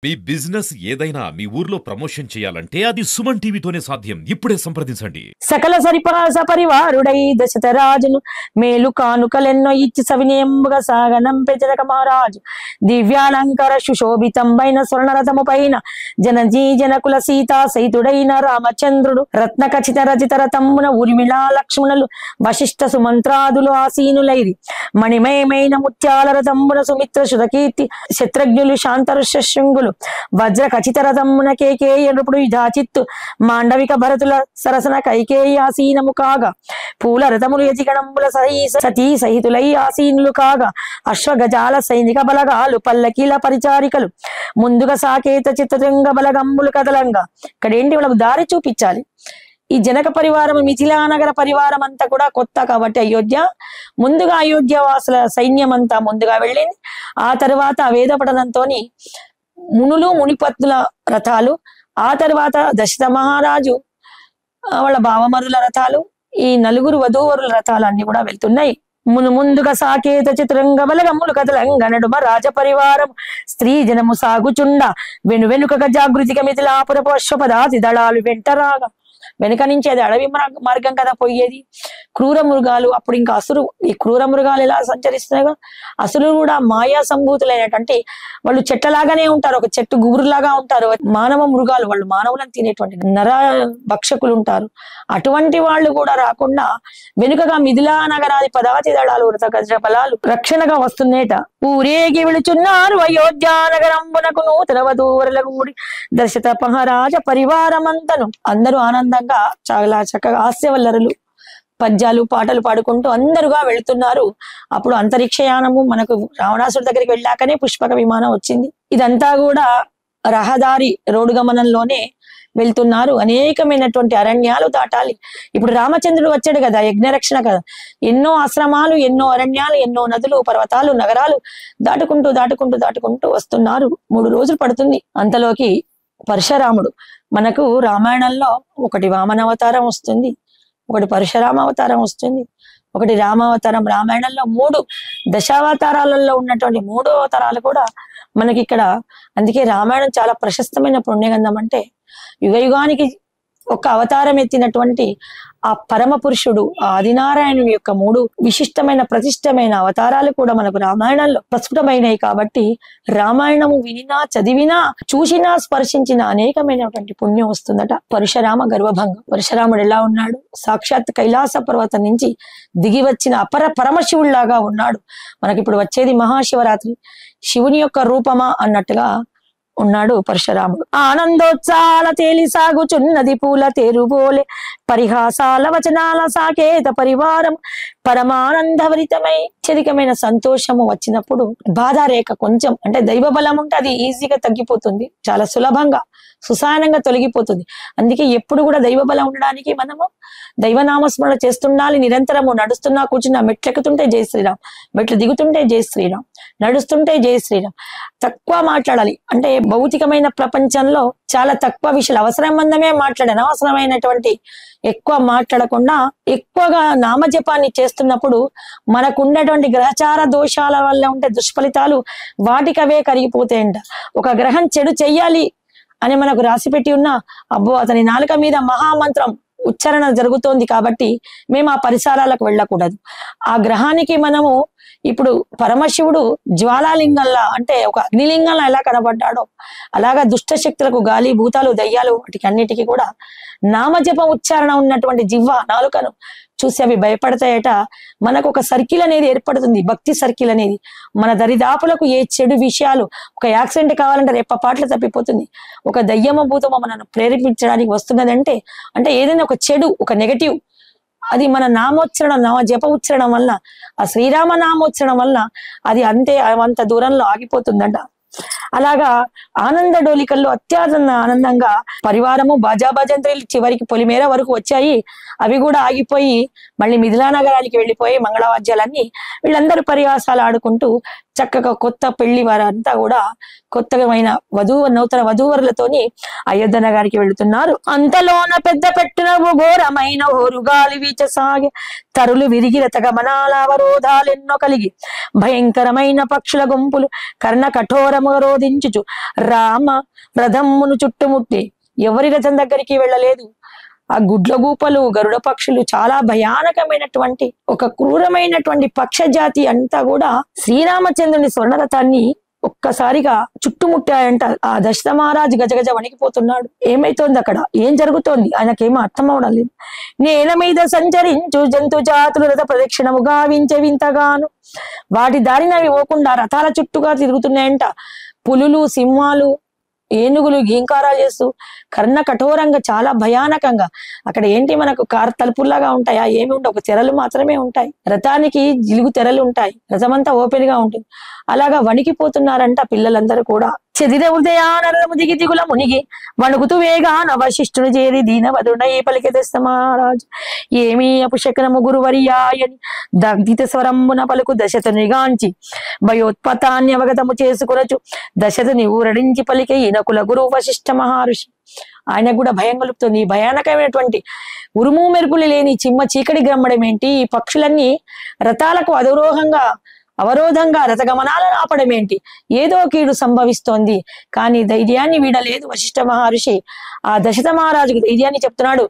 మీ business ఏదైనా మీ ఊర్లో promotion చేయాలంటే అది సుమన్ టీవీతోనే సాధ్యం. ఇప్పుడే సంప్రదించండి. సకల సపరివారుడై దశరథ రాజును మేలు కానుకలెన్నో ఇచ్చి సవినయంబుగా సాగనంపె జనక మహారాజు దివ్యాలంకార సుశోభితంబైన స్వర్ణరథము పైన జనజీ జనకుల సీతా సైతుడైన రామచంద్రుడు రత్న ఖచిత రచిత రథమున ఉర్మిళా లక్ష్మణులు వశిష్ఠ సుమంత్రాదులు ఆసీనులైరి మణిమయమైన ముత్యాల రథమున సుమిత్ర శుధకీర్తి శత్రుఘ్నులు శాంతరుష శృంగులు వజ్ర ఖచిత రథమున కేకేయ నృపుడు యుధాచిత్తు మాండవిక భరతుల సరసన కైకేయి ఆసీనము కాగా పూల రథములు యతిగణముల సతీ సహితులై ఆసీనులు కాగా అశ్వగజాల సైనిక బలగాలు పల్లకీల పరిచారికలు ముందుగా సాకేత చిత్రతుంగ బలగమ్ములు కదలంగా. ఇక్కడ ఏంటి, వాళ్ళకు దారి చూపించాలి. ఈ జనక పరివారం మిథిలానగర పరివారం అంతా కూడా కొత్త కాబట్టి అయోధ్య ముందుగా అయోధ్య వాసుల సైన్యం అంతా ముందుగా వెళ్ళింది. ఆ తర్వాత వేద పఠనంతోని మునులు మునిపత్నుల రథాలు, ఆ తర్వాత దశరథ మహారాజు వాళ్ళ భావమరుల రథాలు, ఈ నలుగురు వధూవరుల రథాలు అన్ని కూడా వెళ్తున్నాయి. ముందుగా సాకేత చిత్రంగ బలగమ్ములు కదలంగ నడుమ రాజ పరివారం స్త్రీ జనము సాగుచుండ వెనుకగా జాగృతిక మిథిలాపురపు అశ్వపదాతి దళాలు వెంటరాగా. వెనుక నుంచి అది అడవి మార్గం కదా పోయేది. క్రూర మృగాలు, అప్పుడు ఇంకా అసురు, ఈ క్రూర మృగాలు ఎలా సంచరిస్తున్నాయో అసురు కూడా మాయా సంభూతులైనటువంటి వాళ్ళు చెట్టలాగానే ఉంటారు, ఒక చెట్టు గుబురులాగా ఉంటారు. మానవ మృగాలు, వాళ్ళు మానవులను తినేటువంటి నర భక్షకులు ఉంటారు. అటువంటి వాళ్ళు కూడా రాకుండా వెనుకగా మిథిలా నగరాది పదాతి దళాలు వృత బలాలు రక్షణగా వస్తుందేట. ఊరేగి విలుచున్నారు అయోధ్య నగరంబునకు నూతన వధూవరుల కూడి దశరథ మహారాజ పరివారమంతను. అందరూ ఆనందంగా చాలా చక్కగా హాస్యవల్లరులు పద్యాలు పాటలు పాడుకుంటూ అందరుగా వెళుతున్నారు. అప్పుడు అంతరిక్షయానము మనకు రావణాసుడి దగ్గరికి వెళ్ళాకనే పుష్పక విమానం వచ్చింది. ఇదంతా కూడా రహదారి రోడ్డు గమనంలోనే వెళ్తున్నారు. అనేకమైనటువంటి అరణ్యాలు దాటాలి. ఇప్పుడు రామచంద్రుడు వచ్చాడు కదా, యజ్ఞరక్షణ కదా, ఎన్నో ఆశ్రమాలు, ఎన్నో అరణ్యాలు, ఎన్నో నదులు, పర్వతాలు, నగరాలు దాటుకుంటూ దాటుకుంటూ దాటుకుంటూ వస్తున్నారు. 3 రోజులు పడుతుంది. అంతలోకి పరశురాముడు, మనకు రామాయణంలో ఒకటి వామన అవతారం వస్తుంది, ఒకటి పరశురామ అవతారం వస్తుంది, ఒకటి రామావతారం. రామాయణంలో 3 దశావతారాలలో ఉన్నటువంటి 3 అవతారాలు కూడా మనకి ఇక్కడ. అందుకే రామాయణం చాలా ప్రశస్తమైన పుణ్యగంధం. అంటే యుగ యుగానికి ఒక అవతారం ఎత్తినటువంటి ఆ పరమ పురుషుడు, ఆ ఆదినారాయణుని యొక్క 3 విశిష్టమైన ప్రతిష్టమైన అవతారాలు కూడా మనకు రామాయణంలో ప్రస్ఫుటమైనవి. కాబట్టి రామాయణము వినినా, చదివినా, చూసినా, స్పర్శించిన అనేకమైనటువంటి పుణ్యం వస్తుందట. పరశురామ గర్వభంగం. పరశురాముడు ఎలా ఉన్నాడు? సాక్షాత్ కైలాస పర్వతం నుంచి దిగి వచ్చిన అపర పరమశివుడిలాగా ఉన్నాడు. మనకి ఇప్పుడు వచ్చేది మహాశివరాత్రి, శివుని యొక్క రూపమా అన్నట్టుగా ఉన్నాడు పరశురాముడు. ఆనందోత్సాల తేలి సాగుచున్నది పూల తేరుబోలే పరిహాసాల వచనాల సాకేత పరివారం పరమానందభరితమై అత్యధికమైన సంతోషము వచ్చినప్పుడు బాధ రేఖ కొంచెం, అంటే దైవ బలం ఉంటే అది ఈజీగా తగ్గిపోతుంది, చాలా సులభంగా సుసానంగా తొలగిపోతుంది. అందుకే ఎప్పుడు కూడా దైవ బలం ఉండడానికి మనము దైవనామస్మరణ చేస్తుండాలి. నిరంతరము నడుస్తున్నా, కూర్చున్నా, మెట్లెక్కుతుంటే జై శ్రీరామ్, మెట్లు దిగుతుంటే జై శ్రీరామ్, నడుస్తుంటే జై శ్రీరామ్. తక్కువ మాట్లాడాలి. అంటే భౌతికమైన ప్రపంచంలో చాలా తక్కువ విషయాలు, అవసరమందమే మాట్లాడాను, అనవసరమైనటువంటి ఎక్కువ మాట్లాడకుండా ఎక్కువగా నామజపాన్ని చేస్తున్నప్పుడు మనకు ఉన్నటువంటి గ్రహచార దోషాల వల్ల ఉండే దుష్ఫలితాలు వాటికవే కరిగిపోతాయంట. ఒక గ్రహం చెడు చెయ్యాలి అని మనకు రాసి పెట్టి ఉన్నా, అబ్బో అతని నాలుక మీద మహామంత్రం ఉచ్చారణ జరుగుతోంది కాబట్టి మేము ఆ పరిసరాలకు వెళ్ళకూడదు. ఆ గ్రహానికి మనము ఇప్పుడు పరమశివుడు జ్వాలాలింగంలా, అంటే ఒక అగ్నిలింగంలా ఎలా కనబడ్డాడో అలాగా దుష్ట శక్తులకు, గాలి, భూతాలు, దయ్యాలు, వాటికి అన్నిటికీ కూడా నామజప ఉచ్చారణ ఉన్నటువంటి జివ్వ, నాలుకను చూసి అవి భయపడతాయట. మనకు ఒక సర్కిల్ అనేది ఏర్పడుతుంది, భక్తి సర్కిల్ అనేది. మన దరిదాపులకు ఏ చెడు విషయాలు, ఒక యాక్సిడెంట్ కావాలంటే రెప్పపాట్లు తప్పిపోతుంది. ఒక దయ్యమ భూతమో మనను ప్రేరేపించడానికి వస్తున్నదంటే, అంటే ఏదైనా ఒక చెడు, ఒక నెగటివ్, అది మన నామోచ్చరణ, నామ జప ఉచ్చరణం వల్ల, ఆ శ్రీరామ నామోచ్చరణం వల్ల అది అంత దూరంలో ఆగిపోతుందంట. అలాగా ఆనంద డోలికల్లో అత్యంత ఆనందంగా పరివారము బాజా భజంత్రీలు చివరికి పొలిమేర వరకు వచ్చాయి. అవి కూడా ఆగిపోయి మళ్ళీ మిథిలా నగరానికి వెళ్ళిపోయి మంగళవాద్యాలన్నీ వీళ్ళందరూ పరిహాసాలు ఆడుకుంటూ చక్కగా కొత్త పెళ్లి వారంతా కూడా కొత్తమైన నూతన వధూవరులతోని అయోధ్య నగరానికి వెళుతున్నారు. అంతలోన పెద్ద పెట్టున ఘోరమైన హోరుగాలి వీచసాగే, తరులు విరిగి రథగమనాల అవరోధాలెన్నో కలిగి, భయంకరమైన పక్షుల గుంపులు కర్ణ కఠోరముగా రోధించుచు రామ రథమును చుట్టుముట్టి ఎవరి రథం దగ్గరికి వెళ్ళలేదు. ఆ గుడ్లగూపలు గరుడ పక్షులు చాలా భయానకమైనటువంటి ఒక క్రూరమైనటువంటి పక్ష జాతి అంతా కూడా శ్రీరామచంద్రుని స్వర్ణరథాన్ని ఒక్కసారిగా చుట్టుముట్టాయంట. ఆ దశరథ మహారాజు గజగజ వణికిపోతున్నాడు. ఏమైతోంది అక్కడ, ఏం జరుగుతోంది ఆయనకేమో అర్థం అవడం లేదు. నేల మీద సంచరించు జంతు జాతులు రథ ప్రదక్షిణము గావించే వింతగాను, వాటి దారిన అవి పోకుండా రథాల చుట్టుగా తిరుగుతున్నాయంట. పులులు, సింహాలు, ఏనుగులు గీంకారాలు చేస్తూ కర్ణ కఠోరంగా చాలా భయానకంగా. అక్కడ ఏంటి మనకు కారు తలుపుల్లాగా ఉంటాయా? ఏమి ఉండవు, ఒక తెరలు మాత్రమే ఉంటాయి. రథానికి జిలుగు తెరలు ఉంటాయి, రథమంతా ఓపెన్ గా ఉంటుంది. అలాగా వణికిపోతున్నారంట పిల్లలందరూ కూడా. చెదిర ఉదయానరము దిగి దిగుల మునిగి వణుకుతూ వేగాన వశిష్ఠుని చేరి దీనవదుడై పలికె దశరథ మహారాజు, ఏమీ అపుశకనము గురువరియాయని దగ్ధిత స్వరంబున పలుకు దశరథునిగాంచి భయోత్పతాన్ని అవగతము చేసుకునచు దశరథుని ఊరడించి పలికే ఈనకుల గురు వశిష్ఠ మహర్షి. ఆయన కూడా భయం కలుపుతుంది. ఈ భయానకమైనటువంటి ఉరుము మెరుపులు లేని చిమ్మ చీకటి గ్రమ్మడం ఏంటి, ఈ పక్షులన్నీ రథాలకు అవరోధంగా రథగమనాలను ఆపడం ఏంటి, ఏదో కీడు సంభవిస్తోంది. కానీ ధైర్యాన్ని వీడలేదు వశిష్ఠ మహర్షి. ఆ దశరథ మహారాజుకు ధైర్యాన్ని చెప్తున్నాడు.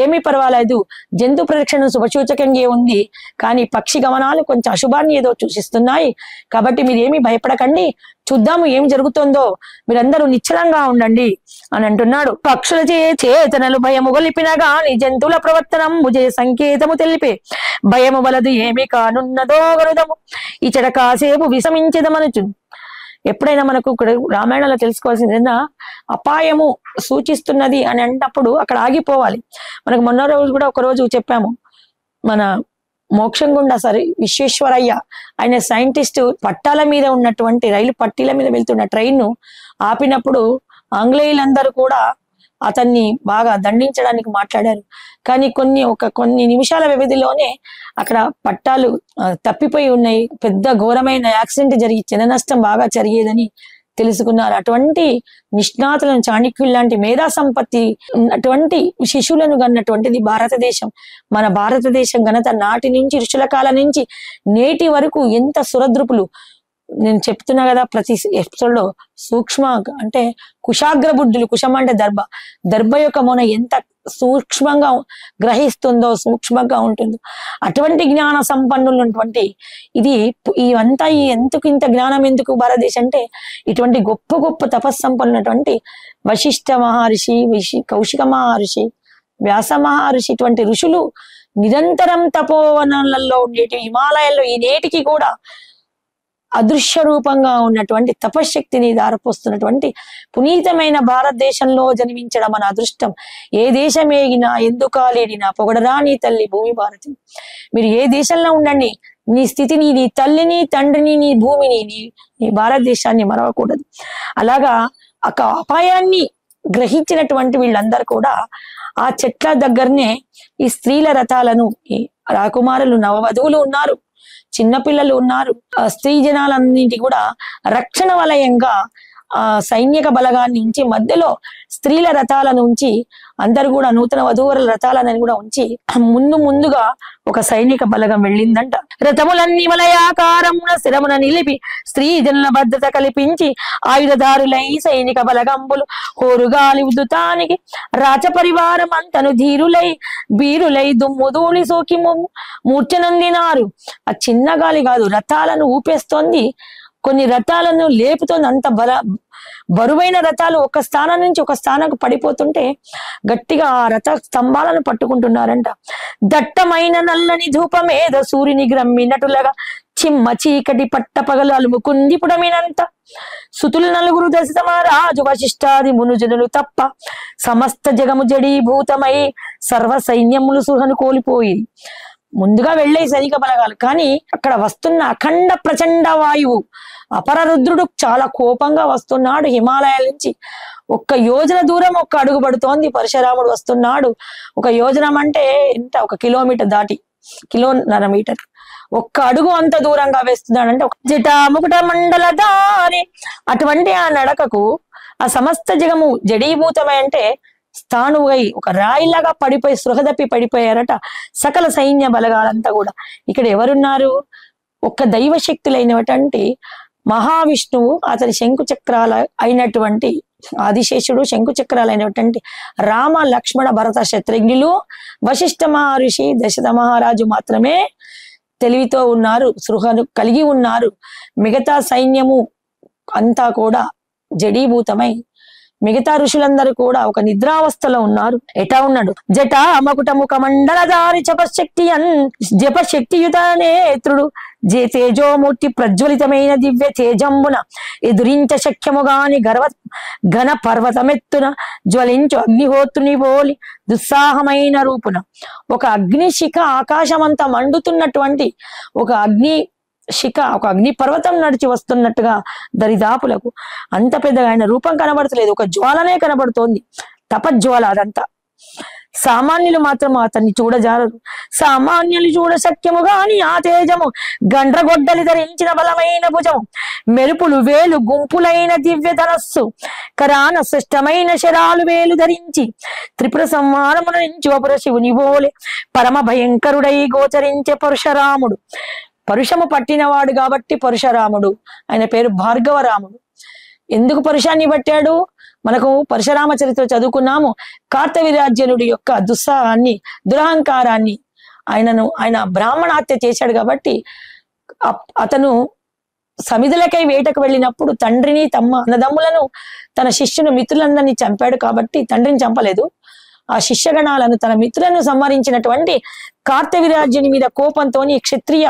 ఏమీ పర్వాలేదు, జంతు ప్రదక్షిణ శుభసూచకంగా ఉంది, కానీ పక్షి గమనాలు కొంచెం అశుభాన్ని ఏదో సూచిస్తున్నాయి. కాబట్టి మీరేమీ భయపడకండి, చూద్దాము ఏం జరుగుతుందో, మీరందరూ నిశ్చలంగా ఉండండి అని అంటున్నాడు. పక్షుల చేతనలు భయము గొలిపిన గాని జంతువుల ప్రవర్తనం జయ సంకేతము తెలిపే, భయము వలదు ఏమి కానున్నదో గరుదము ఇచ్చట కాసేపు విషమించదమనుచు. ఎప్పుడైనా మనకు ఇక్కడ రామాయణంలో తెలుసుకోవాల్సింది ఏదైనా అపాయము సూచిస్తున్నది అని అన్నప్పుడు అక్కడ ఆగిపోవాలి. మనకు మొన్న రోజు కూడా ఒక రోజు చెప్పాము, మన మోక్షం గుండా విశ్వేశ్వరయ్య ఆయన సైంటిస్ట్ పట్టాల మీద ఉన్నటువంటి రైలు పట్టీల మీద వెళ్తున్న ట్రైన్ ను ఆపినప్పుడు ఆంగ్లేయులందరూ కూడా అతన్ని బాగా దండించడానికి మాట్లాడారు. కానీ కొన్ని నిమిషాల వ్యవధిలోనే అక్కడ పట్టాలు తప్పిపోయి ఉన్నాయి, పెద్ద ఘోరమైన యాక్సిడెంట్ జరిగి జన నష్టం బాగా జరిగేదని తెలుసుకున్నారు. అటువంటి నిష్ణాతులను, చాణక్యులు లాంటి మేధా సంపత్తి ఉన్నటువంటి శిశువులను గన్నటువంటిది భారతదేశం. మన భారతదేశం ఘనత నాటి నుంచి ఋషుల కాలం నుంచి నేటి వరకు ఎంత సురద్రుపులు. నేను చెప్తున్నా కదా ప్రతి ఎపిసోడ్ లో, సూక్ష్మ అంటే కుశాగ్ర బుద్ధులు, కుశం అంటే దర్భ యొక్క మొన ఎంత సూక్ష్మంగా గ్రహిస్తుందో, సూక్ష్మంగా ఉంటుందో అటువంటి జ్ఞాన సంపన్నులటువంటి ఇవంతా ఎందుకు ఇంత జ్ఞానం ఎందుకు భారతదేశం అంటే ఇటువంటి గొప్ప గొప్ప తపస్సంపన్నున్నటువంటి వశిష్ఠ మహర్షి, కౌశిక మహర్షి, వ్యాస మహర్షి ఇటువంటి ఋషులు నిరంతరం తపోవనాలలో ఉండేటి హిమాలయాల్లో ఈ నేటికి కూడా అదృశ్య రూపంగా ఉన్నటువంటి తపశక్తిని దారపోస్తున్నటువంటి పునీతమైన భారతదేశంలో జన్మించడం మన అదృష్టం. ఏ దేశం ఏగినా ఎందుకాలేడినా పొగడరా నీ తల్లి భూమి భారతి. మీరు ఏ దేశంలో ఉండండి, నీ స్థితిని, నీ తల్లిని, తండ్రిని, నీ భూమిని, నీ భారతదేశాన్ని మరవకూడదు. అలాగా ఒక అపాయాన్ని గ్రహించినటువంటి వీళ్ళందరూ కూడా ఆ చెట్ల దగ్గరనే ఈ స్త్రీల రథాలను, ఈ రాకుమారులు, నవవధువులు ఉన్నారు, చిన్నపిల్లలు ఉన్నారు, స్త్రీ జనాలన్నింటి కూడా రక్షణ వలయంగా సైనిక బలగాన్ని ఉంచి మధ్యలో స్త్రీల రథాలను ఉంచి అందరు కూడా నూతన వధూవరుల రథాలను కూడా ఉంచి ముందుగా ఒక సైనిక బలగం వెళ్ళిందంట. రథములన్నీ వలయాకారమున స్థిరమున నిలిపి స్త్రీ జనుల భద్రత కల్పించి ఆయుధదారులై సైనిక బలగంబులు హోరుగాలి ఉదుతానికి రాచ పరివారం అంతను ధీరులై బీరులై దుమ్ముధూళి సోకి మూర్ఛనొందినారు. ఆ చిన్న గాలి కాదు, రథాలను ఊపేస్తోంది, కొన్ని రథాలను లేపుతోంది. అంత బరువైన రథాలు ఒక స్థానం నుంచి ఒక స్థానానికి పడిపోతుంటే గట్టిగా ఆ రథ స్తంభాలను పట్టుకుంటున్నారంట. దట్టమైన నల్లని ధూపమేదో సూర్యుని గ్రమ్మినటులగా చిమ్మ చీకటి పట్ట పగలు అలుముకుంది పుడమినంత. సుతులు నలుగురు దశరథ మహారాజు వశిష్ఠాది మునుజనులు తప్ప సమస్త జగము జడీభూతమై సర్వ సైన్యములు సుహను కోల్పోయి ముందుగా వెళ్ళే సైనిక బలగాలు. కానీ అక్కడ వస్తున్న అఖండ ప్రచండ వాయువు, అపరరుద్రుడు చాలా కోపంగా వస్తున్నాడు హిమాలయాల నుంచి. 1 యోజన దూరం 1 అడుగు పడుతోంది. పరశురాముడు వస్తున్నాడు. 1 యోజనం అంటే ఎంత, 1 కిలోమీటర్ దాటి, 1.5 కిలోమీటర్. ఒక్క అడుగు అంత దూరంగా వేస్తున్నాడంటే జటాముకుట మండల దారి. అటువంటి ఆ నడకకు ఆ సమస్త జగము జడీభూతమై అంటే స్థాణువై ఒక రాయిలాగా పడిపోయి సృహదప్పి పడిపోయారట సకల సైన్య బలగాలంతా కూడా. ఇక్కడ ఎవరున్నారు? ఒక్క దైవ శక్తులైనటువంటి మహావిష్ణువు, అతని శంకు చక్రాల అయినటువంటి ఆదిశేషుడు, శంకు చక్రాలైనటువంటి రామ లక్ష్మణ భరత శత్రుఘ్నులు, వశిష్ఠ మహర్షి, దశరథ మహారాజు మాత్రమే తెలివితో ఉన్నారు, సృహను కలిగి ఉన్నారు. మిగతా సైన్యము అంతా కూడా జడీభూతమై మిగతా ఋషులందరూ కూడా ఒక నిద్రావస్థలో ఉన్నారు. ఎటా ఉన్నాడు? జట అమకుట ముఖ మండలధారి జపశక్తియుత నేత్రుడు తేజోమూర్తి ప్రజ్వలితమైన దివ్య తేజంబున ఎదురించ శక్యముగాని ఘన పర్వతమెత్తున జ్వలించు అగ్నిహోత్రుని పోలి దుస్సాహమైన రూపున. ఒక అగ్నిశిఖ ఆకాశమంతా మండుతున్నటువంటి ఒక అగ్ని పర్వతం నడిచి వస్తున్నట్టుగా దరిదాపులకు అంత పెద్దగా ఆయన రూపం కనబడతలేదు, ఒక జ్వాలనే కనబడుతోంది, తపజ్వాల అదంతా. సామాన్యులు మాత్రం అతన్ని చూడజాలరు. సామాన్యులు చూడ శక్యము గాని ఆ తేజము గండ్రగొడ్డలి ధరించిన బలమైన భుజము మెరుపులు వేలు గుంపులైన దివ్య ధనస్సు కరాన శ్రేష్టమైన శరాలు వేలు ధరించి త్రిపుర సంహారమున నుంచి అపుర శివుని బోలే పరమ భయంకరుడై గోచరించే పరశురాముడు. పరుషము పట్టినవాడు కాబట్టి పరశురాముడు. ఆయన పేరు భార్గవరాముడు. ఎందుకు పరుషాన్ని పట్టాడు? మనకు పరశురామ చరిత్ర చదువుకున్నాము. కార్తవీర్యార్జునుడి యొక్క దుస్సాహాన్ని, దురహంకారాన్ని ఆయన బ్రాహ్మణ హత్య చేశాడు కాబట్టి అతను సమిధులకై వేటకు వెళ్ళినప్పుడు తండ్రిని, అన్నదమ్ములను, తన శిష్యుని మిత్రులందరినీ చంపాడు కాబట్టి తండ్రిని చంపలేదు. ఆ శిష్యగణాలను, తన మిత్రులను సంహరించినటువంటి కార్తవీర్యార్జుని మీద కోపంతో క్షత్రియ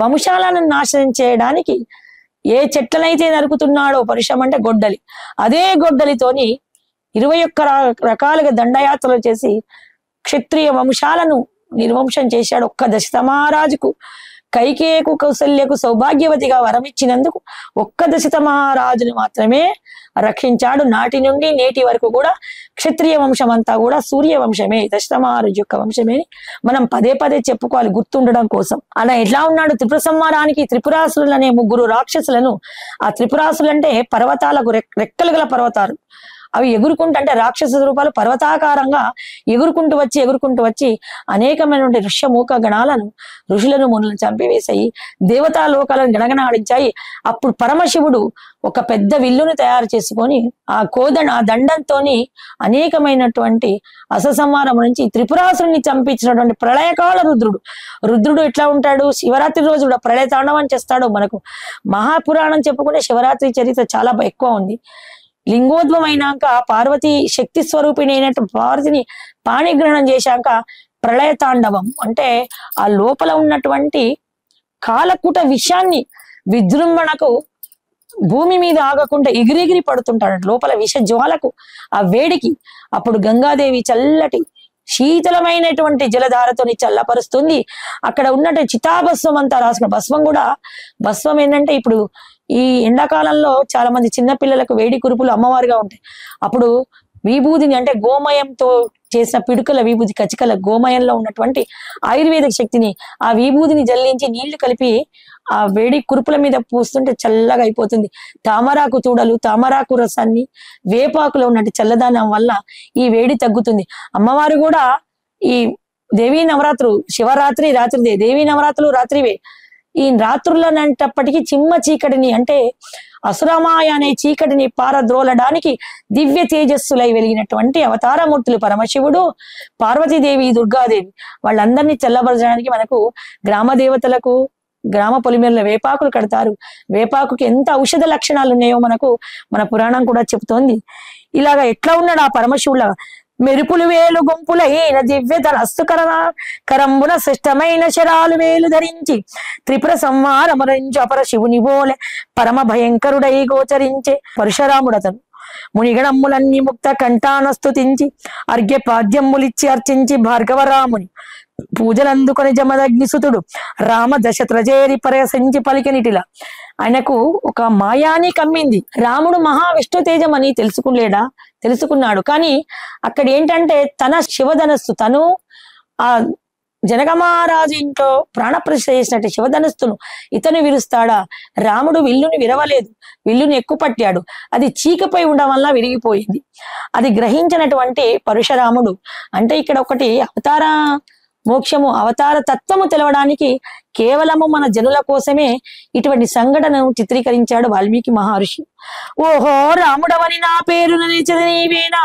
వంశాలను నాశనం చేయడానికి ఏ చెట్లనైతే నరుకుతున్నాడో, పరుషం అంటే గొడ్డలి, అదే గొడ్డలితోని 21 రకాలుగా దండయాత్రలు చేసి క్షత్రియ వంశాలను నిర్వంశం చేశాడు. ఒక్క దశరథ మహారాజుకు, కైకేయకు, కౌసల్యకు సౌభాగ్యవతిగా వరమిచ్చినందుకు ఒక్క దశరథ మహారాజుని మాత్రమే రక్షించాడు. నాటి నుండి నేటి వరకు కూడా క్షత్రియ వంశం అంతా కూడా సూర్య వంశమే, దశరథ మహారాజు యొక్క వంశమే మనం పదే పదే చెప్పుకోవాలి గుర్తుండడం కోసం. అలా ఎట్లా ఉన్నాడు? త్రిపుర సంహారానికి త్రిపురాసురులు అనే 3 రాక్షసులను, ఆ త్రిపురాసులు అంటే పర్వతాలకు రెక్కలు గల పర్వతాలు, అవి ఎగురుకుంటూ అంటే రాక్షస రూపాలు పర్వతాకారంగా ఎగురుకుంటూ వచ్చి అనేకమైనటువంటి ఋష్యమూక గణాలను, ఋషులను, మునులను చంపివేశాయి. దేవతా లోకాలను గణగణాడించాయి. అప్పుడు పరమశివుడు ఒక పెద్ద విల్లును తయారు చేసుకొని ఆ దండంతో అనేకమైనటువంటి అససంహారం నుంచి త్రిపురాసురుని చంపించినటువంటి ప్రళయకాల రుద్రుడు ఎట్లా ఉంటాడు? శివరాత్రి రోజు కూడా ప్రళయ తాండవం చేస్తాడు. మనకు మహాపురాణం చెప్పుకుంటే శివరాత్రి చరిత్ర చాలా ఎక్కువ ఉంది. లింగోద్భవమైనాక పార్వతి శక్తి స్వరూపిణి అయినట్టు పార్వతిని పాణిగ్రహణం చేశాక ప్రళయ తాండవం అంటే ఆ లోపల ఉన్నటువంటి కాలకూట విషాన్ని విజృంభణకు భూమి మీద ఆగకుండా ఎగిరెగిరి పడుతుంటాడు లోపల విష జ్వాలకు, ఆ వేడికి. అప్పుడు గంగాదేవి చల్లటి శీతలమైనటువంటి జలధారతోని చల్లపరుస్తుంది. అక్కడ ఉన్నటువంటి చితాభస్వం అంతా రాసుకున్న భస్వం ఏంటంటే ఇప్పుడు ఈ ఎండాకాలంలో చాలా మంది చిన్నపిల్లలకు వేడి కురుపులు అమ్మవారుగా ఉంటాయి. అప్పుడు విభూదిని అంటే గోమయంతో చేసిన పిడుకల విభూది, కచికల గోమయంలో ఉన్నటువంటి ఆయుర్వేదిక శక్తిని, ఆ విభూదిని జల్లించి నీళ్లు కలిపి ఆ వేడి కురుపుల మీద పూస్తుంటే చల్లగా అయిపోతుంది. తామరాకు తూడలు, తామరాకు రసాన్ని, వేపాకులో ఉన్నట్టు చల్లదానం వల్ల ఈ వేడి తగ్గుతుంది. అమ్మవారు కూడా ఈ దేవీ నవరాత్రులు, శివరాత్రి రాత్రిదే, దేవీ నవరాత్రులు రాత్రివే. ఈ రాత్రులనంటప్పటికీ చిమ్మ చీకటిని అంటే అసురమాయ అనే చీకటిని పారద్రోలడానికి దివ్య తేజస్సులై వెలిగినటువంటి అవతారమూర్తులు పరమశివుడు, పార్వతీదేవి, దుర్గాదేవి. వాళ్ళందరినీ చల్లబరచడానికి మనకు గ్రామ దేవతలకు గ్రామ పొలిమేరల వేపాకులు కడతారు. వేపాకుకి ఎంత ఔషధ లక్షణాలు ఉన్నాయో మన పురాణం కూడా చెబుతోంది. ఇలాగా ఎట్లా ఉన్నాడు ఆ పరమశివుడు? మెరుపులు వేలు గుంపులైన దివ్య ధనస్సు కరంబున శ్రేష్టమైన శరాలు వేలు ధరించి త్రిపుర సంహారమురించి అపర శివుని బోలే పరమ భయంకరుడై గోచరించే పరశురాముడతను. మునిగణమ్ములన్నీ ముక్త కంఠానస్తుతించి అర్ఘ్యపాద్యములిచ్చి అర్చించి భార్గవరాముని పూజలందుకొని జమదగ్నిసుతుడు రామ దశత్రజేరి పరసించి పలికినిటిలా. ఆయనకు ఒక మాయాని కమ్మింది. రాముడు మహావిష్ణు తేజం అని తెలుసుకున్నాడు. కానీ అక్కడ ఏంటంటే తన శివధనస్సు, తను ఆ జనక మహారాజు ఇంట్లో ప్రాణప్రతిష్ఠ చేసినట్టు శివధనుస్సును ఇతను విరుస్తాడా? రాముడు విల్లుని విరవలేదు, విల్లుని ఎక్కుపట్టాడు. అది చీకపై ఉండడం వల్ల విరిగిపోయింది. అది గ్రహించినటువంటి పరశురాముడు, అంటే ఇక్కడ ఒకటి అవతార మోక్షము, అవతార తత్వము తెలవడానికి కేవలము మన జనుల కోసమే ఇటువంటి సంఘటనను చిత్రీకరించాడు వాల్మీకి మహర్షి. ఓహో రాముడవని నా పేరు నిలిచిన నీవేనా,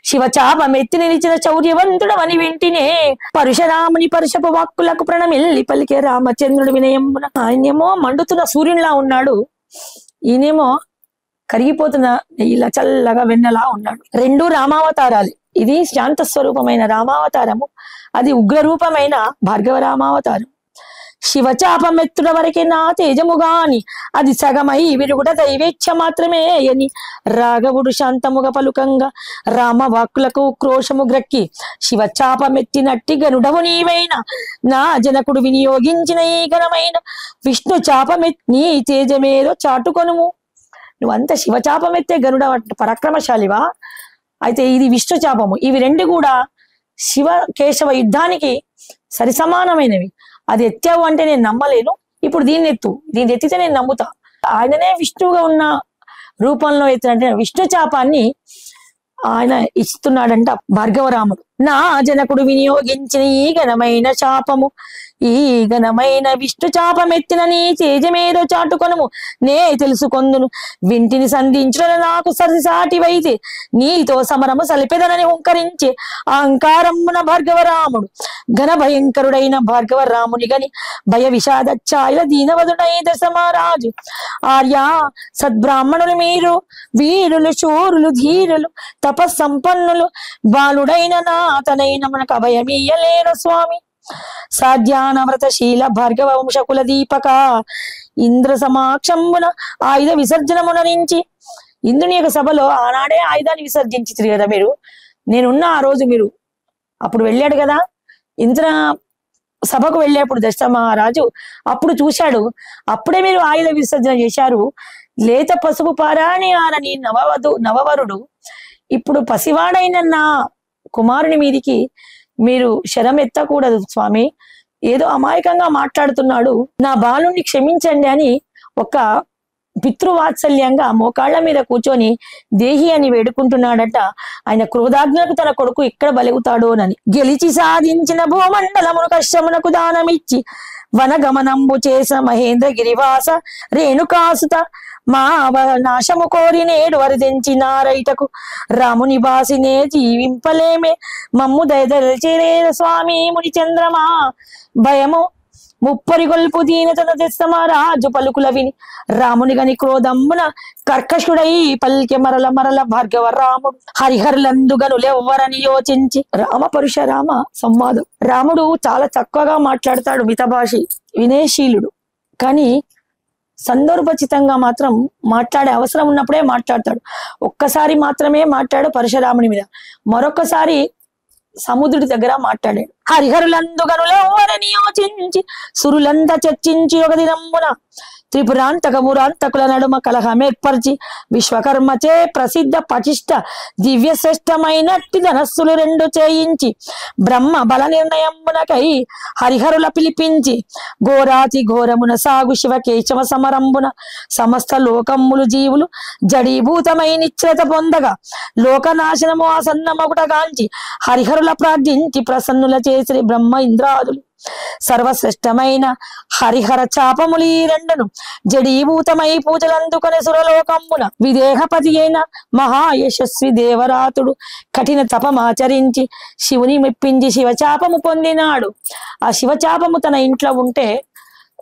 శివచాపమెత్తి నిలిచిన చౌర్యవంతుడవని వింటినే, పరశురాముని పరుషపు వాక్కులకు ప్రణమిల్లి పలికే రామచంద్రుడు వినయమున. ఆయనేమో మండుతున్న సూర్యునిలా ఉన్నాడు, ఈయనేమో కరిగిపోతున్న ఇలా చల్లగా వెన్నలా ఉన్నాడు. రెండు రామావతారాలు. ఇది శాంత స్వరూపమైన రామావతారము, అది ఉగ్రరూపమైన భార్గవ రామావతారం. శివచాపమెత్తుడ వరకే నా తేజముగాని, అది సగమై విరుగుట దైవేచ్ఛ మాత్రమే అని రాఘవుడు శాంతముగ పలుకంగా, రామ వాక్కులకు క్రోషము గ్రక్కి, శివచాపమెత్తినట్టి గనుడవు నీవైన, నా జనకుడు వినియోగించిన ఈ ఘనమైన విష్ణు చాపమెత్తి తేజమేదో చాటుకొనుము. నువ్వంత శివచాపమెత్తే గనుడ పరాక్రమశాలివా? అయితే ఇది విష్ణు చాపము. ఇవి రెండు కూడా శివ కేశవ యుద్ధానికి సరిసమానమైనవి. అది ఎత్తావు అంటే నేను నమ్మలేను, ఇప్పుడు దీన్ని ఎత్తితే నేను నమ్ముతా. ఆయననే విష్ణువుగా ఉన్న రూపంలో ఎత్తినట్టే విష్ణు చాపాన్ని ఆయన ఇస్తున్నాడంట భార్గవరాముడు. నా జనకుడు వినియోగించిన ఈ ఘనమైన శాపము, ఈ ఘనమైన విష్ణు చాపమెత్తిన నీ తేజమేదో చాటుకొనుము, నే తెలుసుకొందును. వింటిని సంధించుట నాకు సరిసాటివైతే, నీతో సమరము సలిపెదనని హుంకరించి అహంకారమున భార్గవరాముడు ఘన భయంకరుడైన భార్గవరాముని గని భయ విషాదచ్ఛాయల దీనవదుడై దశమహారాజు. ఆర్యా సద్బ్రాహ్మణులు మీరు, వీరులు శూరులు ధీరులు తపస్సంపన్నులు, బాలుడైన నాతనైన మనకు అభయమీయలేరు స్వామి. సాధ్యాన వ్రతశీల భార్గవ వంశకుల దీపక, ఇంద్ర సమాక్షంబున ఆయుధ విసర్జనమున నుంచి. ఇంద్రుని యొక్క సభలో ఆనాడే ఆయుధాన్ని విసర్జించి కదా మీరు. నేనున్న ఆ రోజు మీరు అప్పుడు వెళ్ళాడు కదా ఇంద్ర సభకు వెళ్ళేప్పుడు దశరథ మహారాజు అప్పుడు చూశాడు. అప్పుడే మీరు ఆయుధ విసర్జన చేశారు. లేత పసుపు పారాణి ఆనని నవవరుడు ఇప్పుడు పసివాడైన నా కుమారుని మీదికి మీరు శరం ఎత్తకూడదు స్వామి, ఏదో అమాయకంగా మాట్లాడుతున్నాడు, నా బాలుని క్షమించండి అని ఒక పితృవాత్సల్యంగా మోకాళ్ల మీద కూర్చొని దేహి అని వేడుకుంటున్నాడట. ఆయన క్రోధాజ్ఞకు తన కొడుకు ఇక్కడ బలుగుతాడోనని. గెలిచి సాధించిన భూమండలమును కష్టమునకు దానమిచ్చి వనగమనంబు చేసిన మహేంద్ర గిరివాస రేణుకాసుత, మా నాశము కోరి నేడు వరిదెంచి నారైటకు రాముని బాసినే జీవింపలేమే, మమ్ము దయదల్చిరే స్వామి ముని చంద్రమా. భయము ముప్పరి గొల్పు దీనతన దశరథమహారాజు పలుకుల విని రాముని గని క్రోధంబున కర్కశుడై పల్కె మరల మరల భార్గవ రాముడు హరిహరులందుగనులెవ్వరని యోచించి. రామ పరశురామ సంవాదం. రాముడు చాలా తక్కువగా మాట్లాడతాడు, మితభాషి, వినయశీలుడు. కానీ సందర్భోచితంగా మాత్రం మాట్లాడే అవసరం ఉన్నప్పుడే మాట్లాడతాడు. ఒక్కసారి మాత్రమే మాట్లాడు పరశురాముని మీద, మరొకసారి సముద్రుడి దగ్గర మాట్లాడాడు. హరిహరులందుగనులెవ్వరని యోచించి సురులంతా చర్చించి ఒక దినంబున త్రిపురాంతకమురాంతకుల నడుమ కలహమేర్పరిచి విశ్వకర్మచే ప్రసిద్ధ పటిష్ట దివ్య శ్రేష్టమైనట్టి ధనస్సులు రెండు చేయించి బ్రహ్మ బల నిర్ణయంబునకై హరిహరుల పిలిపించి ఘోరాతి ఘోరమున సాగు శివకేశవ సమరంబున సమస్త లోకమ్ములు జీవులు జడీభూతమై నిశ్చలత పొందగా లోకనాశనము ఆసన్నమగుటగాంచి హరిహరుల ప్రార్థించి ప్రసన్నుల చేసి బ్రహ్మ ఇంద్రాదులు సర్వశ్రేష్టమైన హరిహర చాపములు ఈ రెండును జడీభూతమై పూజలందుకొని సురలోకమ్మున విదేహపతి అయిన మహాయశస్వి దేవరాతుడు కఠిన తపమాచరించి శివుని మెప్పించి శివచాపము పొందినాడు. ఆ శివచాపము తన ఇంట్లో ఉంటే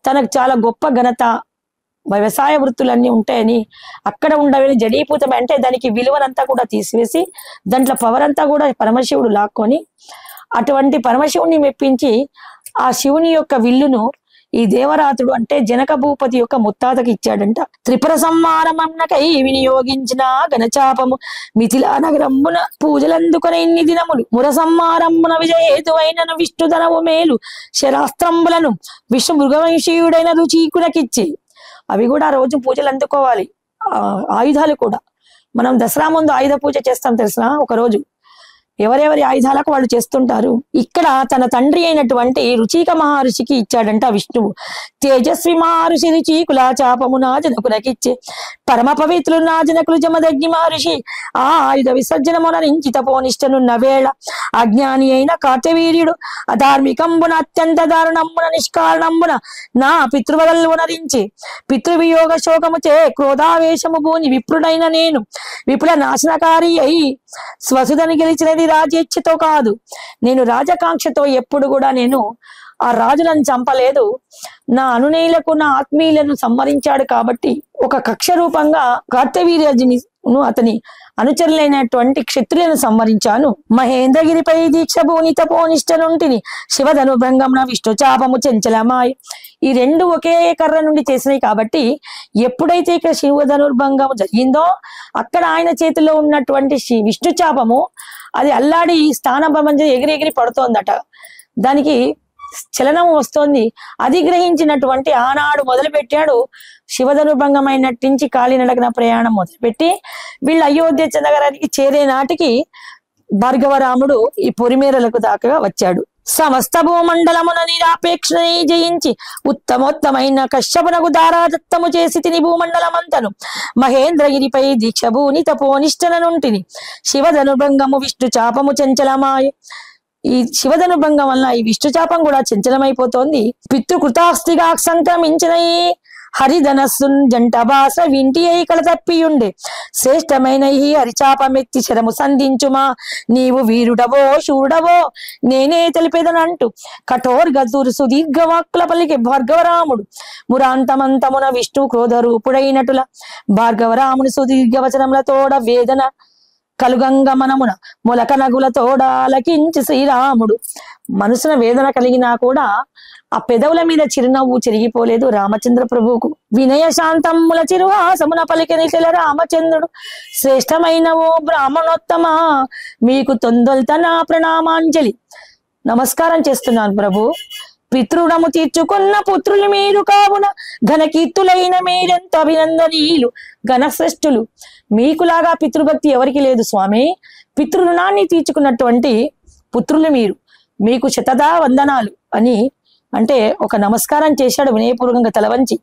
తనకు చాలా గొప్ప ఘనత, వ్యవసాయ వృత్తులన్నీ ఉంటాయని అక్కడ ఉండవని జడీభూతమై అంటే దానికి విలువనంతా కూడా తీసివేసి దాంట్లో పవర్ అంతా కూడా పరమశివుడు లాక్కొని అటువంటి పరమశివుని మెప్పించి ఆ శివుని యొక్క విల్లును ఈ దేవరాతుడు అంటే జనక భూపతి యొక్క ముత్తాతకి ఇచ్చాడంట. త్రిపుర సంహారమన్నకై వినియోగించిన ఘనచాపము మిథిలా నగరంబున పూజలందుకునే ఇన్ని దినములు ముర సంహారమున విజయేతువైనను విష్ణుధనవు మేలు శరాస్త్రంబులను విష్ణు మృగవంశీయుడైన రుచీకునకిచ్చి అవి కూడా ఆ రోజు పూజలు అందుకోవాలి. ఆయుధాలు కూడా మనం దసరా ముందు ఆయుధ పూజ చేస్తాం తెలిసిన ఒక రోజు. ఎవరెవరి ఆయుధాలకు వాళ్ళు చేస్తుంటారు. ఇక్కడ తన తండ్రి అయినటువంటి రుచిక మహర్షికి ఇచ్చాడంట విష్ణువు. తేజస్వి మహర్షి రుచికుల చాపము నా జనకులకిచ్చే పరమ పవిత్రులు నా జనకులు జమదగ్ని మహర్షి ఆ ఆయుధ విసర్జనమునరించి తపోనిష్టనున్న వేళ అజ్ఞాని అయిన కార్తవీర్యుడు అధార్మికంబున అత్యంత దారుణంబున నిష్కారణంబున నా పితృవదల్వునరించి పితృవియోగ శోకముచే క్రోధావేశము భూని విప్రుడైన నేను విపుల నాశనకారి అయి స్వసుదని గెలిచినది రాజేచ్ఛతో కాదు. నేను రాజకాంక్షతో ఎప్పుడు కూడా నేను ఆ రాజులను చంపలేదు. నా అనునేయులకు నా ఆత్మీయులను సంహరించాడు కాబట్టి ఒక కక్ష రూపంగా కార్తవీర్యాజుని అతని అనుచరులైనటువంటి క్షత్రులను సంహరించాను. మహేంద్రగిరిపై దీక్ష భూని తపోనిష్టనుంటిని శివధనుభంగమున విష్ణు చాపము చెంచలమాయ్. ఈ రెండు ఒకే కర్ర నుండి చేసినాయి కాబట్టి ఎప్పుడైతే ఇక్కడ శివధనుర్భంగము జరిగిందో అక్కడ ఆయన చేతిలో ఉన్నటువంటి విష్ణు చాపము అది అల్లాడి స్థానభ్రమం ఎగిరి పడుతోందట. దానికి చలనం వస్తోంది. అది గ్రహించినటువంటి ఆనాడు మొదలుపెట్టాడు శివధనుర్భంగమైన నుంచి కాలినడకన ప్రయాణం మొదలుపెట్టి వీళ్ళు అయోధ్య నగరానికి చేరే నాటికి భార్గవరాముడు ఈ పొరిమేరలకు దాకా వచ్చాడు. సమస్త భూమండలమున నిరాపేక్షని జయించి ఉత్తమోత్తమైన కశ్యపునకు దారాదత్తము చేసి తిని భూమండలమంతను మహేంద్రగిరిపై దీక్ష భూని తపోనిష్టనుంటిని శివధనుర్భంగము విష్ణు చాపము చంచలమాయ. ఈ శివధనుభంగం వల్ల ఈ విష్ణు చాపం కూడా చంచలమైపోతోంది. పితృకృతాస్తిగా సంక్రమించిన ఈ హరిధనస్సు జంట బాస వింటి అయి కల తప్పియుండే శ్రేష్టమైన ఈ హరిచాపమెత్తి శరము సంధించుమా నీవు వీరుడవో శూరుడవో నేనే తెలిపేదనంటూ కఠోర్ గదురు సుదీర్ఘవాక్కుల పలికి భార్గవరాముడు మురాంతమంతమున విష్ణు క్రోధ రూపుడైనటుల భార్గవరాముని సుదీర్ఘ వచనములతోడ వేదన కలుగంగమనమున మొలక నగులతోడ ఆలకించి శ్రీరాముడు. మనసున వేదన కలిగినా కూడా ఆ పెదవుల మీద చిరునవ్వు చెరిగిపోలేదు రామచంద్ర ప్రభువుకు. వినయ శాంతముల చిరుహాసమున పలికిన తెల రామచంద్రుడు శ్రేష్టమైన ఓ బ్రాహ్మణోత్తమ మీకు తొందొల్త నా ప్రణామాంజలి. నమస్కారం చేస్తున్నాను ప్రభు. పితృణము తీర్చుకున్న పుత్రులు మీరు కావున ఘనకీర్తులైన మీరెంత అభినందనీయులు ఘనశ్రేష్ఠులు. మీకులాగా పితృభక్తి ఎవరికి లేదు స్వామి. పితృరుణాన్ని తీర్చుకున్నటువంటి పుత్రులు మీరు, మీకు శతదా వందనాలు అని అంటే ఒక నమస్కారం చేశాడు వినయపూర్వకంగా తలవంచి.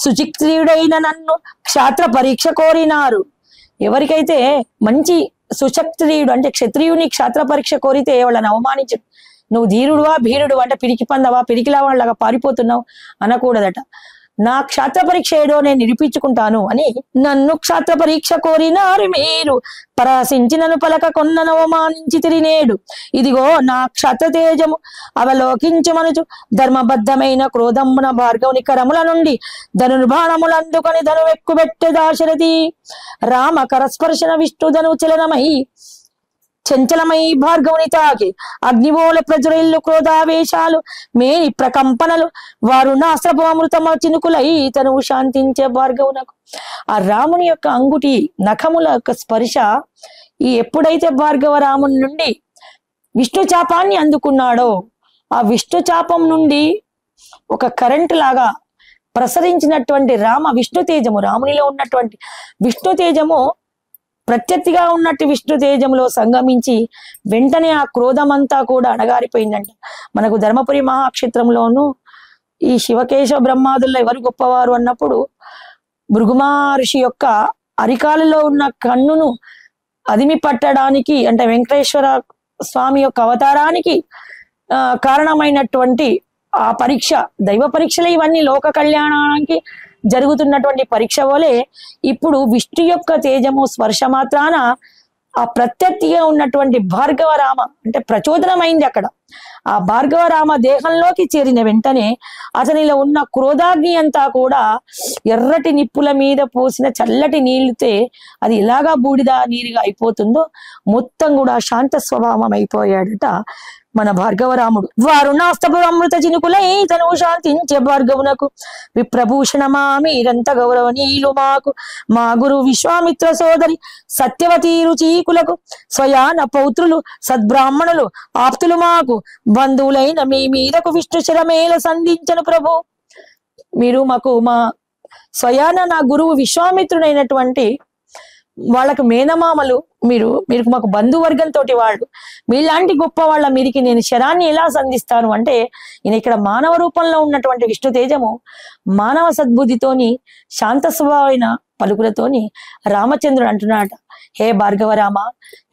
సుచిత్రియుడైన నన్ను క్షాత్ర పరీక్ష కోరినారు. ఎవరికైతే మంచి సుక్షత్రియుడు అంటే క్షత్రియుని క్షాత్ర పరీక్ష కోరితే వాళ్ళని అవమానించు. నువ్వు ధీరుడువా భీరుడు అంటే పిరికి పందవా పిరికిలా వాళ్ళగా పారిపోతున్నావు అనకూడదట. నా క్షాత్ర పరీక్ష ఏడో నేను నిరూపించుకుంటాను అని నన్ను క్షాత్ర పరీక్ష కోరినారు మీరు పరాశించినను పలక కొన్నను అవమానించి తిరినేడు. ఇదిగో నా క్షాత్ర తేజము అవలోకించమనుచు ధర్మబద్ధమైన క్రోధమున భార్గవుని కరముల నుండి ధనుర్బాణములు అందుకొని ధనువెక్కుబెట్టె దాశరథి రామ కరస్పర్శన విష్ణుధను చలనమై చంచలమై భార్గవుని తాకి అగ్నివోల ప్రజురిల్లు క్రోధావేశాలు మేని ప్రకంపనలు వారు నాస్త్రపు అమృతమ చినుకులై తనువు శాంతించే భార్గవునకు. ఆ రాముని యొక్క అంగుటి నఖముల యొక్క స్పర్శ ఈ ఎప్పుడైతే భార్గవ రాముని నుండి విష్ణు చాపాన్ని అందుకున్నాడో ఆ విష్ణు చాపం నుండి ఒక కరెంటు లాగా ప్రసరించినటువంటి విష్ణు తేజము రామునిలో ఉన్నటువంటి విష్ణు తేజము ప్రత్యర్థిగా ఉన్నట్టు విష్ణు తేజంలో సంగమించి వెంటనే ఆ క్రోధమంతా కూడా అణగారిపోయిందంట. మనకు ధర్మపురి మహాక్షేత్రంలోను ఈ శివకేశవ బ్రహ్మాదుల్లో ఎవరు గొప్పవారు అన్నప్పుడు భృగు మహర్షి యొక్క అరికాలలో ఉన్న కన్నును అదిమి పట్టడానికి అంటే వెంకటేశ్వర స్వామి యొక్క అవతారానికి కారణమైనటువంటి ఆ పరీక్ష దైవ పరీక్షలు ఇవన్నీ లోక కళ్యాణానికి జరుగుతున్నటువంటి పరీక్ష వలె ఇప్పుడు విష్ణు యొక్క తేజము స్పర్శ మాత్రాన ఆ ప్రత్యర్థిగా ఉన్నటువంటి భార్గవరామ అంటే ప్రచోదనమైంది. అక్కడ ఆ భార్గవరామ దేహంలోకి చేరిన వెంటనే అతనిలో ఉన్న క్రోధాగ్ని అంతా కూడా ఎర్రటి నిప్పుల మీద పోసిన చల్లటి నీళ్ళుతే అది ఎలాగా బూడిద నీరుగా అయిపోతుందో మొత్తం కూడా శాంత స్వభావం అయిపోయాడట మన భార్గవరాముడు. వారు నాస్తపు అమృత చినుకులై తను శాంతించే భార్గవునకు విప్రభూషణమా మీరంత గౌరవనీయులు మాకు మా గురు విశ్వామిత్ర సోదరి సత్యవతి రుచీకులకు స్వయాన పౌత్రులు సద్బ్రాహ్మణులు ఆప్తులు మాకు బంధువులైన మీ మీదకు విష్ణు శరమేల సంధించను ప్రభు. మీరు మాకు మా స్వయాన నా గురువు విశ్వామిత్రుడైనటువంటి వాళ్ళకు మేనమామలు, మీరు మాకు బంధువర్గంతో వాళ్ళు, మీలాంటి గొప్ప వాళ్ళ మీరికి నేను శరాన్ని ఎలా సంధిస్తాను అంటే, ఈయన ఇక్కడ మానవ రూపంలో ఉన్నటువంటి విష్ణు తేజము మానవ సద్బుద్ధితోని శాంత స్వభావమైన పలుకులతోని రామచంద్రుడు అంటున్నాట, హే భార్గవరామ,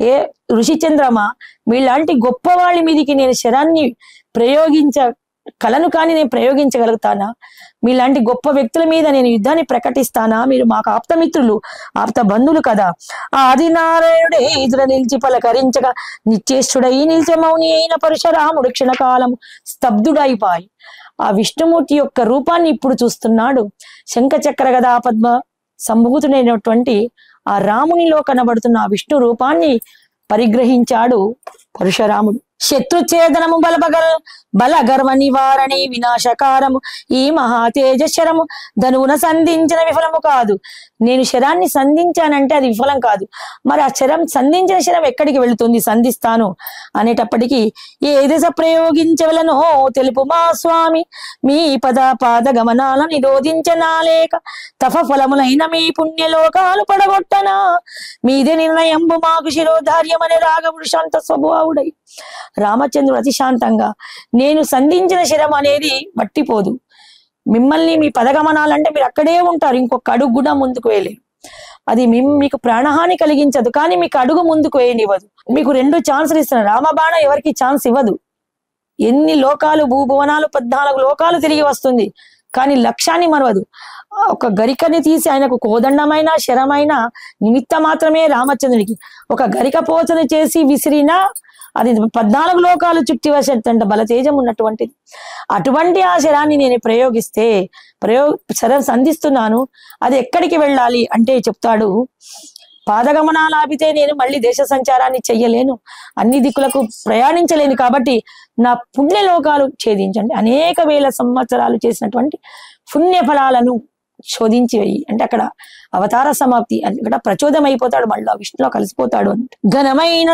ఏ ఋషిచంద్రమా, మీలాంటి గొప్ప వాళ్ళ మీదికి నేను శరాన్ని కలను కానీ నేను ప్రయోగించగలుగుతానా? మీలాంటి గొప్ప వ్యక్తుల మీద నేను యుద్ధాన్ని ప్రకటిస్తానా? మీరు మాకు ఆప్తమిత్రులు, ఆప్త బంధువులు కదా. ఆదినారాయణుడే ఎదుర నిలిచి పలకరించగా నిశ్చేష్టుడై నిలిచే మౌని అయిన పరశురాముడు క్షణకాలము స్తబ్దుడైపాయి. ఆ విష్ణుమూర్తి యొక్క రూపాన్ని ఇప్పుడు చూస్తున్నాడు. శంఖ చక్ర గదా పద్మ సంభూతుడైనటువంటి ఆ రామునిలో కనబడుతున్న ఆ విష్ణు రూపాన్ని పరిగ్రహించాడు పరశురాముడు. శత్రుఛేదనము బల గర్వ నివారణి వినాశకారము ఈ మహా తేజశరము ధనువున సంధించిన విఫలము కాదు. నేను శరాన్ని సంధించానంటే అది విఫలం కాదు. మరి ఆ సంధించిన శరం ఎక్కడికి వెళుతుంది? సంధిస్తాను అనేటప్పటికీ ఏ దశ ప్రయోగించవలనో తెలుపు మా స్వామి, మీ పాద గమనాలను నిరోధించనాలేక తఫ ఫలములైన మీ పుణ్యలోకాలు పడగొట్టనా. మీదే నిర్ణయంబు మాకు శిరోధార్యమనే రాఘవుడు శాంత స్వభావుడై రామచంద్రుడు అతి శాంతంగా, నేను సంధించిన శరం అనేది మట్టిపోదు. మిమ్మల్ని మీ పదగమనాలంటే మీరు అక్కడే ఉంటారు, ఇంకొక అడుగు కూడా ముందుకు వేయలేరు. అది మీకు ప్రాణహాని కలిగించదు, కానీ మీకు అడుగు ముందుకు వేయనివ్వదు. మీకు 2 ఛాన్సులు ఇస్తున్నారు. రామబాణ ఎవరికి ఛాన్స్ ఇవ్వదు. ఎన్ని లోకాలు, భూభువనాలు, 14 లోకాలు తిరిగి వస్తుంది, కానీ లక్ష్యాన్ని మరవదు. ఒక గరికని తీసి ఆయనకు కోదండమైన శరమైన నిమిత్త మాత్రమే రామచంద్రుడికి. ఒక గరిక పోచను చేసి విసిరినా అది 14 లోకాలు చుట్టి వచ్చేటంట బలతేజం ఉన్నటువంటిది. అటువంటి ఆ శరాన్ని నేను ప్రయోగిస్తే శరం సంధిస్తున్నాను, అది ఎక్కడికి వెళ్ళాలి అంటే చెప్తాడు, పాదగమనాలు ఆపితే నేను మళ్ళీ దేశ సంచారాన్ని చెయ్యలేను, అన్ని దిక్కులకు ప్రయాణించలేను, కాబట్టి నా పుణ్యలోకాలు ఛేదించండి. అనేక వేల సంవత్సరాలు చేసినటువంటి పుణ్య ఫలాలను శోధించి వెయ్యి అంటే అక్కడ అవతార సమాప్తి, అక్కడ ప్రచోదం అయిపోతాడు, మళ్ళా విష్ణులో కలిసిపోతాడు అంటే. ఘనమైన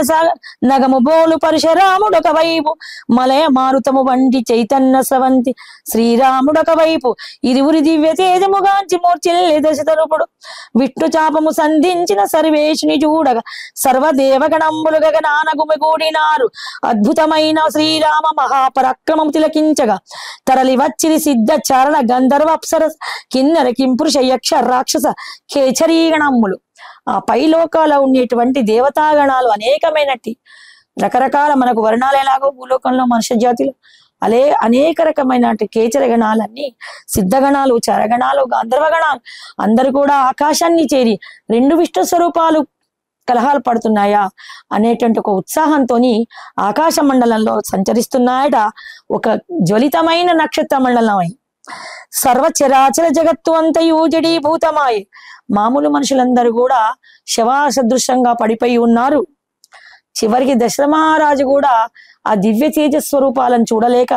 నగము బోలు పరశురాముడు ఒక వైపు, మలయ మారుతము వంటి చైతన్య స్రవంతి శ్రీరాముడు ఒక వైపు, ఇరువురి దివ్య తేజముగాంచి మూర్చిల్లే దశతరుపుడు విష్ణు చాపము సంధించిన సర్వేషుని చూడగా సర్వదేవగణంబులు గగనానగుమిగూడినారు. అద్భుతమైన శ్రీరామ మహాపరాక్రమం తిలకించగా తరలి వచ్చిరి సిద్ధ చరణ గంధర్వ అప్సర కిన్నెర కింపురుష యక్ష రాక్షస కేచరీగణమ్ములు. ఆ పైలోకాల ఉండేటువంటి దేవతాగణాలు అనేకమైనట్టి రకరకాల, మనకు వర్ణాలు ఎలాగో భూలోకంలో మనుష్య జాతిలో అనేక రకమైన కేచర గణాలన్నీ, సిద్ధగణాలు, చరగణాలు, గంధర్వగణాలు అందరు కూడా ఆకాశాన్ని చేరి 2 విష్ణు స్వరూపాలు కలహాలు పడుతున్నాయా అనేటువంటి ఒక ఉత్సాహంతో ఆకాశ మండలంలో సంచరిస్తున్నాయట. ఒక జ్వలితమైన నక్షత్ర మండలమై సర్వచరాచర జగత్తు అంతయు జడీభూతమాయే. మామూలు మనుషులందరూ కూడా శవాసదృశ్యంగా పడిపోయి ఉన్నారు. చివరికి దశరథ మహారాజు కూడా ఆ దివ్య తేజస్వరూపాలను చూడలేక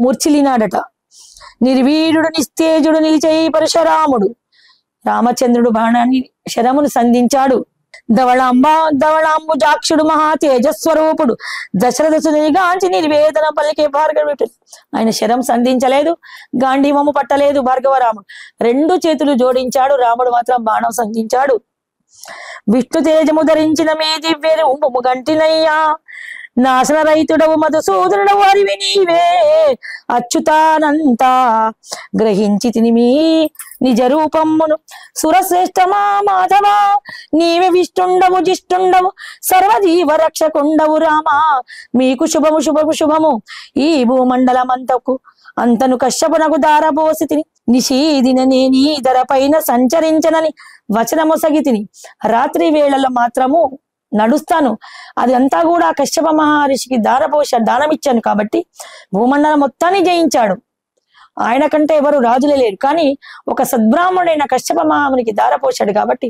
మూర్ఛిలినాడట. నిర్వీర్యుడు నిస్తేజుడు నిలిచే పరశురాముడు రామచంద్రుడు బాణాన్ని శరమును సంధించాడు. ధవళాంబుజాక్షుడు మహా తేజస్వరూపుడు దశరథునిగాంచి నిర్వేదన పలికే భార్గవుడు. ఆయన శరం సంధించలేదు, గాంధీవము పట్టలేదు భార్గవరాముడు. 2 చేతులు జోడించాడు, రాముడు మాత్రం బాణం సంధించాడు. విష్ణు తేజము ధరించిన మే దివ్య రూపము గంటినయ్యా, నాశన రైతుడవు మధుసూదనుడవు అరివి నీవే, అచ్యుతానంతా గ్రహించి తినిమి నిజ రూపమును. సురశ్రేష్టమా మాధవా నీవే విష్ణుండవు జిష్ణుండవు సర్వజీవ రక్షకుండవు రామా, మీకు శుభము శుభము శుభము. ఈ భూమండలమంతకు అంతను కశ్యపునకు దారబోసి తిని నిషీదిన నేనీ ధరపైన సంచరించనని వచనమొసగి తిని. రాత్రి వేళలో మాత్రము నడుస్తాను, అది అంతా కూడా కశ్యప మహర్షికి దానమిచ్చాను కాబట్టి భూమండలం మొత్తాన్ని జయించాడు. ఆయన కంటే ఎవరు రాజులే లేరు, కానీ ఒక సద్బ్రాహ్మణుడైన కశ్యప మహామునికి దారపోశాడు కాబట్టి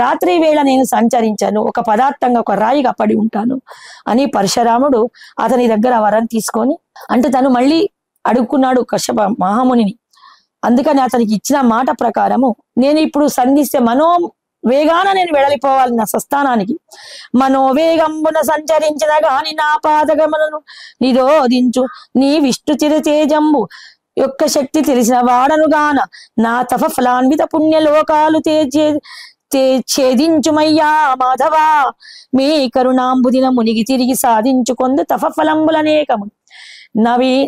రాత్రి వేళ నేను సంచరించాను, ఒక పదార్థంగా ఒక రాయిగా పడి ఉంటాను అని పరశురాముడు అతని దగ్గర వరం తీసుకొని, అంటే తను మళ్ళీ అడుక్కున్నాడు కశ్యప మహామునిని. అందుకని అతనికి ఇచ్చిన మాట ప్రకారము నేను ఇప్పుడు సంధిస్తే వేగాన నేను వెడలిపోవాలి నా స్వస్థానానికి. మనోవేగంబున సంచరించిన గాని నా పాదగమనను నిరోధించు నీ విష్ణు చిరతేజంబు యొక్క శక్తి తెలిసిన వాడను గాన నా తప ఫలాన్విత పుణ్యలోకాలు ఛేదించుమయ్యా మాధవా, మీ కరుణాంబుదిన మునిగి తిరిగి సాధించుకొందు తపఫలంబులనేకము.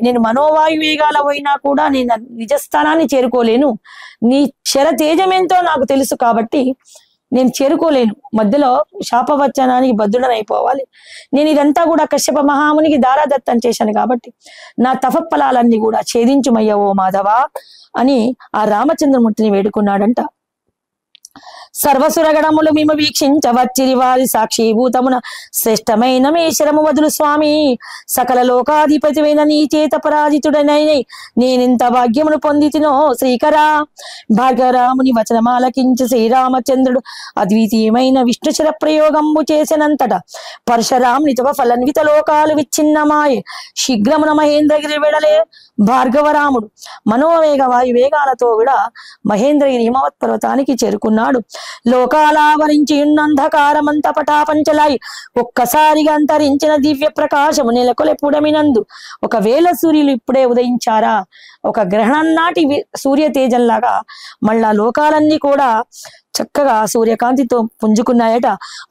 నేను మనోవాయు వేగాల పోయినా కూడా నేను నిజస్థానాన్ని చేరుకోలేను. నీ క్షర తేజమేంతో నాకు తెలుసు కాబట్టి నేను చేరుకోలేను. మధ్యలో శాపవచనానికి బద్ధుడనైపోవాలి. నేను ఇదంతా కూడా కశ్యప మహామునికి దారాదత్తం చేశాను కాబట్టి నా తపఫలాలన్నీ కూడా ఛేదించుమయ్య ఓ మాధవా అని ఆ రామచంద్రమూర్తిని వేడుకున్నాడంట. సర్వసురగణములు మేము వీక్షించవచ్చిరి వారి సాక్షిభూతమున శ్రేష్టమైన మేశ్వరము వదులు స్వామి. సకల లోకాధిపతివైన నీ చేత పరాజితుడనై నేనింత భాగ్యమును పొందితినో శ్రీకరా. భార్గవరాముని వచనమాలకించి శ్రీరామచంద్రుడు అద్వితీయమైన విష్ణుశర ప్రయోగంబు చేసినంతట పరశురాముని తప ఫలన్విత లోకాలు విచ్ఛిన్నమాయే. శీఘ్రమున మహేంద్రగిరి వెడలే భార్గవరాముడు మనోవేగ వాయువేగాలతో కూడా మహేంద్రగిరి హిమవత్ పర్వతానికి చేరుకున్నాడు. లోకాలావరించి ఉన్న అంధకారమంత పటాపంచలాయి ఒక్కసారిగా అంతరించిన దివ్య ప్రకాశము నెలకొలెప్పుడమినందు. ఒకవేళ సూర్యులు ఇప్పుడే ఉదయించారా, ఒక గ్రహణం నాటి సూర్య తేజంలాగా మళ్ళా లోకాలన్నీ కూడా చక్కగా సూర్యకాంతితో పుంజుకున్నాయట.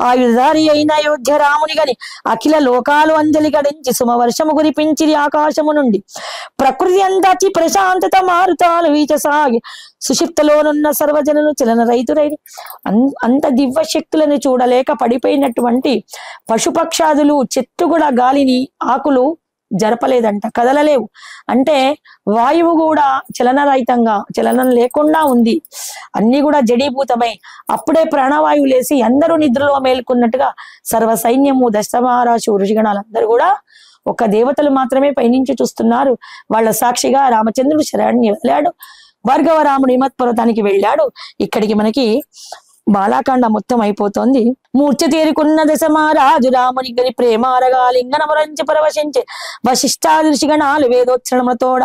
ఆయుధారి అయిన అయోధ్య రాముని గని అఖిల లోకాలు అంజలి గడించి సుమవర్షము కురిపించిరి ఆకాశము నుండి. ప్రకృతి అంతటి ప్రశాంతత మారుతాలు వీచసాగి సుషిప్తలోనున్న సర్వజనులు చలన రైతురైన అంత దివ్య శక్తులను చూడలేక పడిపోయినటువంటి పశుపక్షాదులు చెట్టు కూడా గాలిని ఆకులు జరపలేదంట, కదలలేవు. అంటే వాయువు కూడా చలనరహితంగా చలనం లేకుండా ఉంది. అన్ని కూడా జడీభూతమై అప్పుడే ప్రాణవాయువు లేసి అందరూ నిద్రలో మేల్కొన్నట్టుగా సర్వ సైన్యము దశమహారాజు ఋషిగణాలందరూ కూడా ఒక దేవతలు మాత్రమే పైనుంచి చూస్తున్నారు. వాళ్ళ సాక్షిగా రామచంద్రుడు శరణ్య వెళ్ళాడు. భార్గవరాముడు హిమత్ పర్వతానికి వెళ్ళాడు. ఇక్కడికి మనకి బాలాకాండ మొత్తం అయిపోతోంది. మూర్ఛ తేరుకున్న దశమహారాజు రాముని గని ప్రేమారగా లింగనమురంచి పరవశించే. వశిష్ఠాది ఋషిగణాలు వేదోచ్చరణములతోడ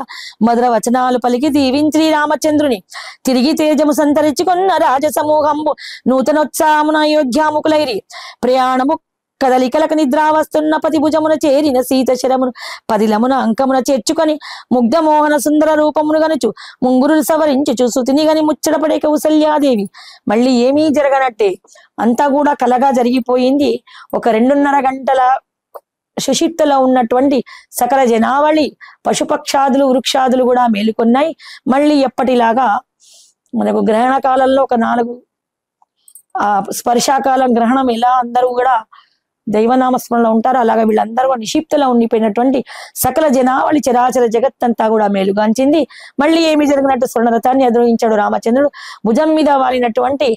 మధుర వచనాలు పలికి దీవించి రామచంద్రుని తిరిగి తేజము సంతరించుకున్న రాజసమూహంబు నూతనోత్సాహమున అయోధ్యాముకులైరి. ప్రయాణము కదలికలకు నిద్ర వస్తున్న పతి భుజమున చేరిన సీత శరమును పదిలమున అంకమున చేర్చుకొని ముగ్ధమోహన సుందర రూపమును గనుచు ముంగురులు సవరించి చూసుతిని గని ముచ్చటపడే కౌసల్యాదేవి. మళ్ళీ ఏమీ జరగనట్టే అంతా కూడా కలగా జరిగిపోయింది. ఒక 2.5 గంటల సుషిప్తలో ఉన్నటువంటి సకల జనావళి పశుపక్షాదులు వృక్షాదులు కూడా మేలుకొన్నాయి. మళ్ళీ ఎప్పటిలాగా మనకు గ్రహణ కాలంలో ఒక 4 స్పర్శాకాలం గ్రహణం ఎలా అందరూ కూడా దైవనామస్మరణలో ఉంటారు, అలాగా వీళ్ళందరూ నిషిప్తలో ఉండిపోయినటువంటి సకల జనావళి చరాచర జగత్తంతా కూడా మేలుగాంచింది. మళ్ళీ ఏమి జరిగినట్టు స్వర్ణరథాన్ని అధిరోహించాడు రామచంద్రుడు. భుజం మీద వాలినటువంటి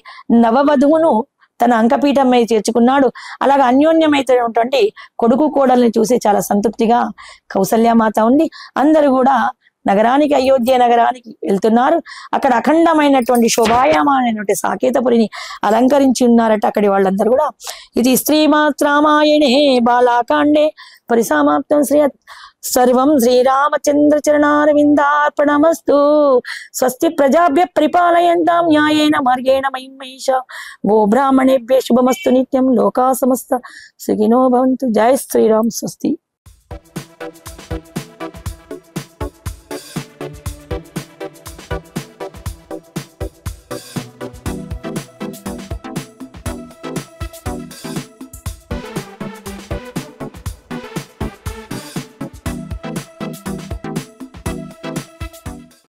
నవవధువును తన అంకపీఠం మీద చేర్చుకున్నాడు. అలాగా అన్యోన్యమైనటువంటి కొడుకు కోడల్ని చూసి చాలా సంతృప్తిగా కౌసల్యమాత ఉంది. అందరూ కూడా నగరానికి అయోధ్య నగరానికి వెళ్తున్నారు. అక్కడ అఖండమైనటువంటి శోభాయమానైనటువంటి సాకేతపురిని అలంకరించి ఉన్నారట అక్కడి వాళ్ళందరూ కూడా. ఇది శ్రీమాత్ రామాయణే బాలాకాండే పరిసమాప్తం. సర్వం శ్రీరామచంద్ర చరణారవిందార్పణమస్తు. స్వస్తి ప్రజాభ్య పరిపాలయంతాం న్యాయేన మార్గేణ మహిం మహిషా. గో బ్రాహ్మణేభ్య శుభమస్తు నిత్యం. లోకా సమస్త సుఖినో భవంతు. జై శ్రీరామ్. స్వస్తి.